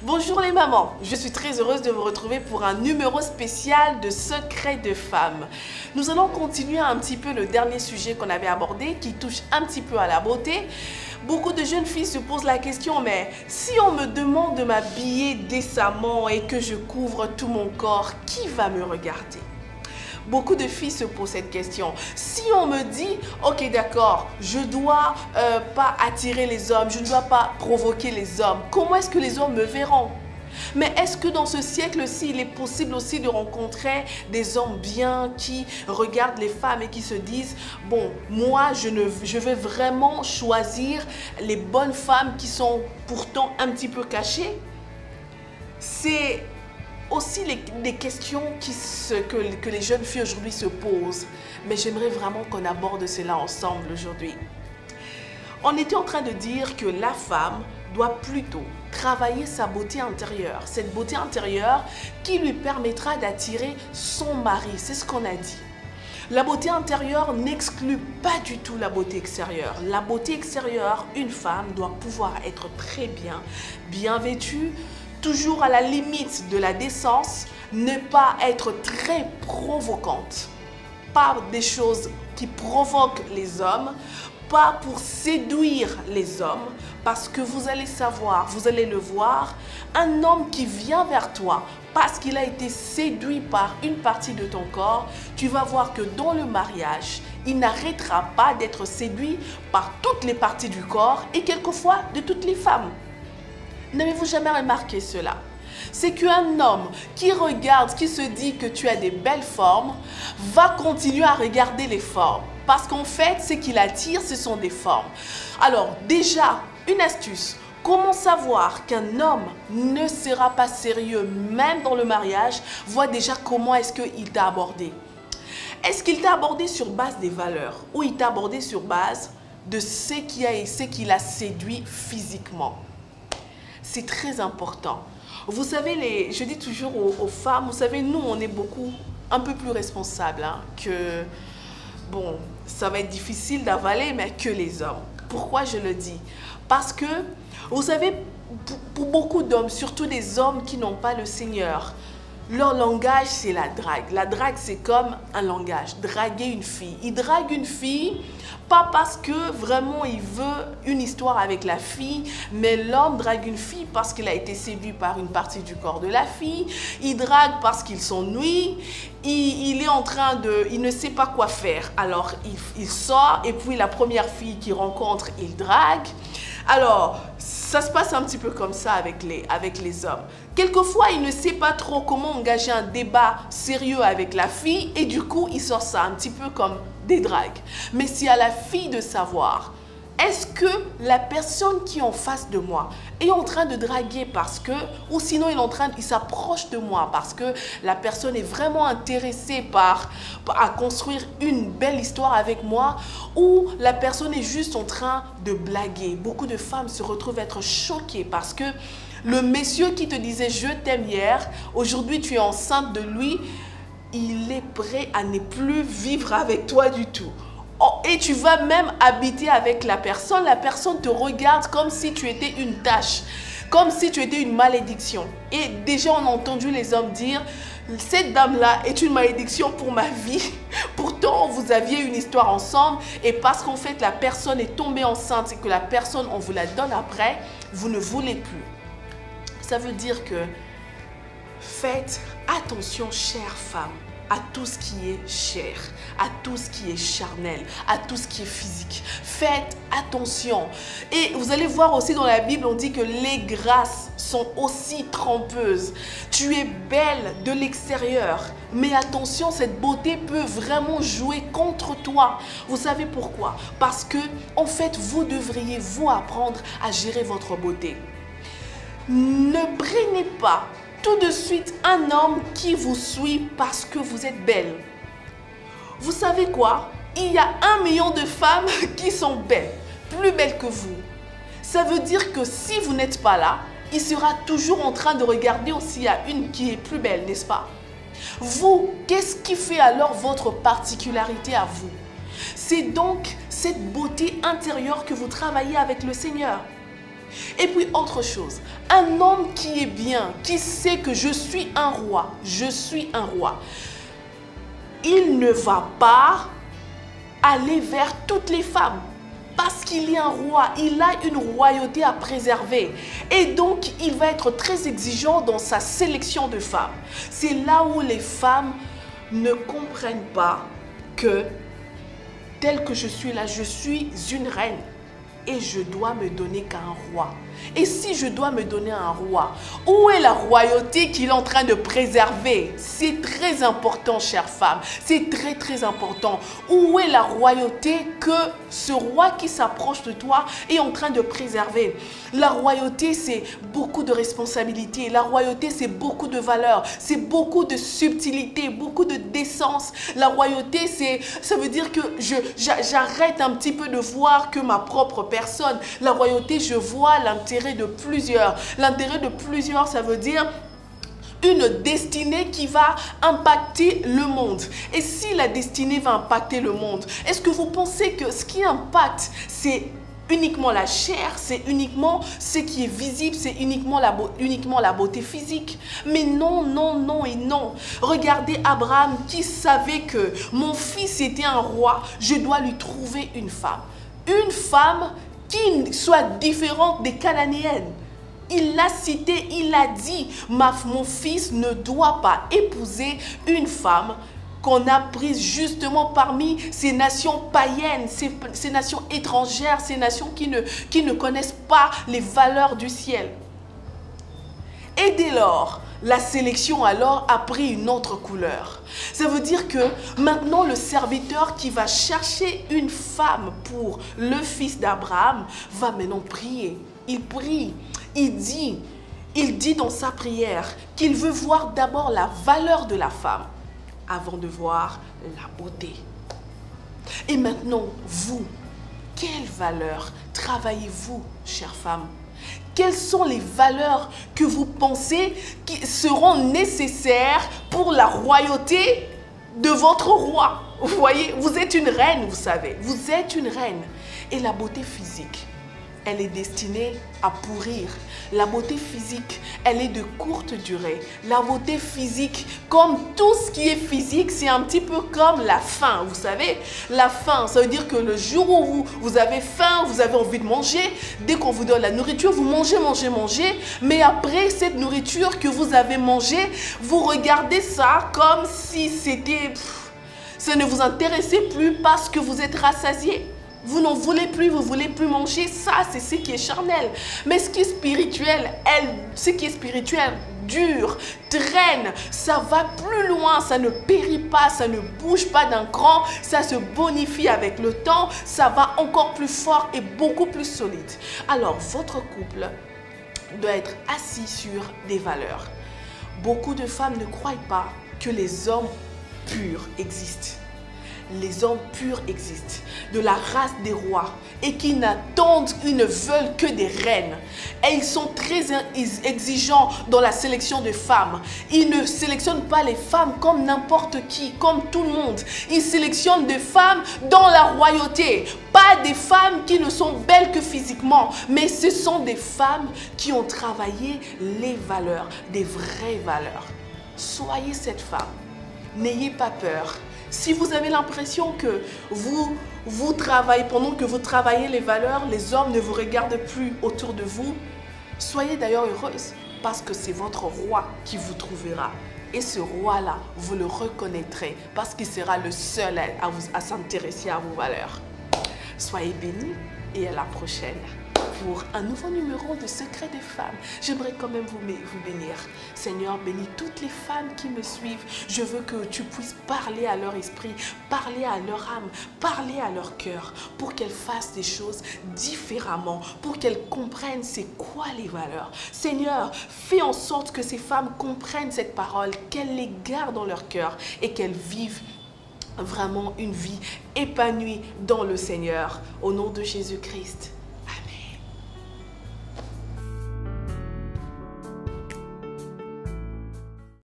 Bonjour les mamans, je suis très heureuse de vous retrouver pour un numéro spécial de Secrets de femmes. Nous allons continuer un petit peu le dernier sujet qu'on avait abordé qui touche un petit peu à la beauté. Beaucoup de jeunes filles se posent la question, mais si on me demande de m'habiller décemment et que je couvre tout mon corps, qui va me regarder? Beaucoup de filles se posent cette question. Si on me dit, ok d'accord, je ne dois pas attirer les hommes, je ne dois pas provoquer les hommes, comment est-ce que les hommes me verront? Mais est-ce que dans ce siècle-ci, il est possible aussi de rencontrer des hommes bien qui regardent les femmes et qui se disent, bon, moi, je vais vraiment choisir les bonnes femmes qui sont pourtant un petit peu cachées? C'est aussi les questions que les jeunes filles aujourd'hui se posent. Mais j'aimerais vraiment qu'on aborde cela ensemble aujourd'hui. On était en train de dire que la femme doit plutôt travailler sa beauté intérieure. Cette beauté intérieure qui lui permettra d'attirer son mari. C'est ce qu'on a dit. La beauté intérieure n'exclut pas du tout la beauté extérieure. La beauté extérieure, une femme doit pouvoir être très bien vêtue, toujours à la limite de la décence, ne pas être très provocante. Pas des choses qui provoquent les hommes, pas pour séduire les hommes, parce que vous allez savoir, vous allez le voir, un homme qui vient vers toi parce qu'il a été séduit par une partie de ton corps, tu vas voir que dans le mariage, il n'arrêtera pas d'être séduit par toutes les parties du corps et quelquefois de toutes les femmes. N'avez-vous jamais remarqué cela? C'est qu'un homme qui regarde, qui se dit que tu as des belles formes, va continuer à regarder les formes. Parce qu'en fait, ce qu'il attire, ce sont des formes. Alors déjà, une astuce. Comment savoir qu'un homme ne sera pas sérieux, même dans le mariage? Vois déjà comment est-ce qu'il t'a abordé. Est-ce qu'il t'a abordé sur base des valeurs ou il t'a abordé sur base de ce qu'il a séduit physiquement? C'est très important. Vous savez, je dis toujours aux femmes, vous savez, nous, on est un peu plus responsables que, bon, ça va être difficile d'avaler, mais que les hommes. Pourquoi je le dis? Parce que, vous savez, pour beaucoup d'hommes, surtout des hommes qui n'ont pas le Seigneur, leur langage, c'est la drague. La drague, c'est comme un langage. Draguer une fille. Il drague une fille, pas parce que vraiment il veut une histoire avec la fille, mais l'homme drague une fille parce qu'il a été séduit par une partie du corps de la fille. Il drague parce qu'il s'ennuie. Il est en train de... Il ne sait pas quoi faire. Alors, il sort et puis la première fille qu'il rencontre, il drague. Alors, ça se passe un petit peu comme ça avec les hommes. Quelquefois, il ne sait pas trop comment engager un débat sérieux avec la fille et du coup, il sort ça un petit peu comme des dragues. Mais c'est à la fille de savoir, est-ce que la personne qui est en face de moi est en train de draguer parce que, ou sinon il s'approche de moi parce que la personne est vraiment intéressée à construire une belle histoire avec moi, ou la personne est juste en train de blaguer. Beaucoup de femmes se retrouvent être choquées parce que le monsieur qui te disait je t'aime hier, aujourd'hui tu es enceinte de lui, il est prêt à ne plus vivre avec toi du tout. Oh, et tu vas même habiter avec la personne te regarde comme si tu étais une tâche, comme si tu étais une malédiction. Et déjà on a entendu les hommes dire, cette dame-là est une malédiction pour ma vie. Pourtant, vous aviez une histoire ensemble et parce qu'en fait la personne est tombée enceinte et que la personne, on vous la donne après, vous ne voulez plus. Ça veut dire que faites attention, chères femmes, à tout ce qui est chair, à tout ce qui est charnel, à tout ce qui est physique. Faites attention. Et vous allez voir aussi dans la Bible, on dit que les grâces sont aussi trompeuses. Tu es belle de l'extérieur, mais attention, cette beauté peut vraiment jouer contre toi. Vous savez pourquoi? Parce que, en fait, vous devriez vous apprendre à gérer votre beauté. Ne prenez pas tout de suite un homme qui vous suit parce que vous êtes belle. Vous savez quoi? Il y a 1 million de femmes qui sont belles, plus belles que vous. Ça veut dire que si vous n'êtes pas là, il sera toujours en train de regarder s'il y a une qui est plus belle, n'est-ce pas? Vous, qu'est-ce qui fait alors votre particularité à vous? C'est donc cette beauté intérieure que vous travaillez avec le Seigneur. Et puis autre chose, un homme qui est bien, qui sait que je suis un roi, il ne va pas aller vers toutes les femmes. Parce qu'il est un roi, il a une royauté à préserver. Et donc, il va être très exigeant dans sa sélection de femmes. C'est là où les femmes ne comprennent pas que, tel que je suis là, je suis une reine. Et je dois me donner qu'à un roi. Et si je dois me donner à un roi, où est la royauté qu'il est en train de préserver? C'est très important, chères femmes. C'est très, très important. Où est la royauté que ce roi qui s'approche de toi est en train de préserver? La royauté, c'est beaucoup de responsabilités. La royauté, c'est beaucoup de valeurs. C'est beaucoup de subtilité, beaucoup de décence. La royauté, ça veut dire que j'arrête un petit peu de voir que ma propre personne. La royauté, je vois l'intérêt de plusieurs. L'intérêt de plusieurs, ça veut dire une destinée qui va impacter le monde. Et si la destinée va impacter le monde, est-ce que vous pensez que ce qui impacte, c'est uniquement la chair, c'est uniquement ce qui est visible, c'est uniquement la beauté physique? Mais non, non, non et non. Regardez Abraham qui savait que mon fils était un roi, je dois lui trouver une femme. Une femme qui soit différente des Cananéennes. Il l'a cité, il a dit, mon fils ne doit pas épouser une femme qu'on a prise justement parmi ces nations païennes, ces nations étrangères, ces nations qui ne connaissent pas les valeurs du ciel. Et dès lors, la sélection alors a pris une autre couleur. Ça veut dire que maintenant le serviteur qui va chercher une femme pour le fils d'Abraham va maintenant prier. Il prie, il dit dans sa prière qu'il veut voir d'abord la valeur de la femme avant de voir la beauté. Et maintenant, vous, quelle valeur travaillez-vous, chère femme? Quelles sont les valeurs que vous pensez qui seront nécessaires pour la royauté de votre roi? Vous voyez, vous êtes une reine, vous savez. Vous êtes une reine. Et la beauté physique, elle est destinée à pourrir. La beauté physique, elle est de courte durée. La beauté physique, comme tout ce qui est physique, c'est un petit peu comme la faim. Vous savez, la faim, ça veut dire que le jour où vous avez faim, vous avez envie de manger, dès qu'on vous donne la nourriture, vous mangez, mangez, mangez. Mais après cette nourriture que vous avez mangée, vous regardez ça comme si c'était... ça ne vous intéressait plus parce que vous êtes rassasié. Vous n'en voulez plus, vous ne voulez plus manger. Ça, c'est ce qui est charnel. Mais ce qui est spirituel, dure, traîne, ça va plus loin, ça ne périt pas, ça ne bouge pas d'un cran, ça se bonifie avec le temps, ça va encore plus fort et beaucoup plus solide. Alors, votre couple doit être assis sur des valeurs. Beaucoup de femmes ne croient pas que les hommes purs existent. Les hommes purs existent, de la race des rois et qui n'attendent, ils ne veulent que des reines. Et ils sont très exigeants dans la sélection de femmes. Ils ne sélectionnent pas les femmes comme n'importe qui, comme tout le monde. Ils sélectionnent des femmes dans la royauté. Pas des femmes qui ne sont belles que physiquement, mais ce sont des femmes qui ont travaillé les valeurs, des vraies valeurs. Soyez cette femme. N'ayez pas peur. Si vous avez l'impression que vous travaillez, pendant que vous travaillez les valeurs, les hommes ne vous regardent plus autour de vous, soyez d'ailleurs heureuse parce que c'est votre roi qui vous trouvera. Et ce roi-là, vous le reconnaîtrez parce qu'il sera le seul à s'intéresser à vos valeurs. Soyez bénis et à la prochaine pour un nouveau numéro de Secrets des femmes. J'aimerais quand même vous bénir. Seigneur, bénis toutes les femmes qui me suivent. Je veux que tu puisses parler à leur esprit, parler à leur âme, parler à leur cœur pour qu'elles fassent des choses différemment, pour qu'elles comprennent c'est quoi les valeurs. Seigneur, fais en sorte que ces femmes comprennent cette parole, qu'elles les gardent dans leur cœur et qu'elles vivent vraiment une vie épanouie dans le Seigneur. Au nom de Jésus-Christ.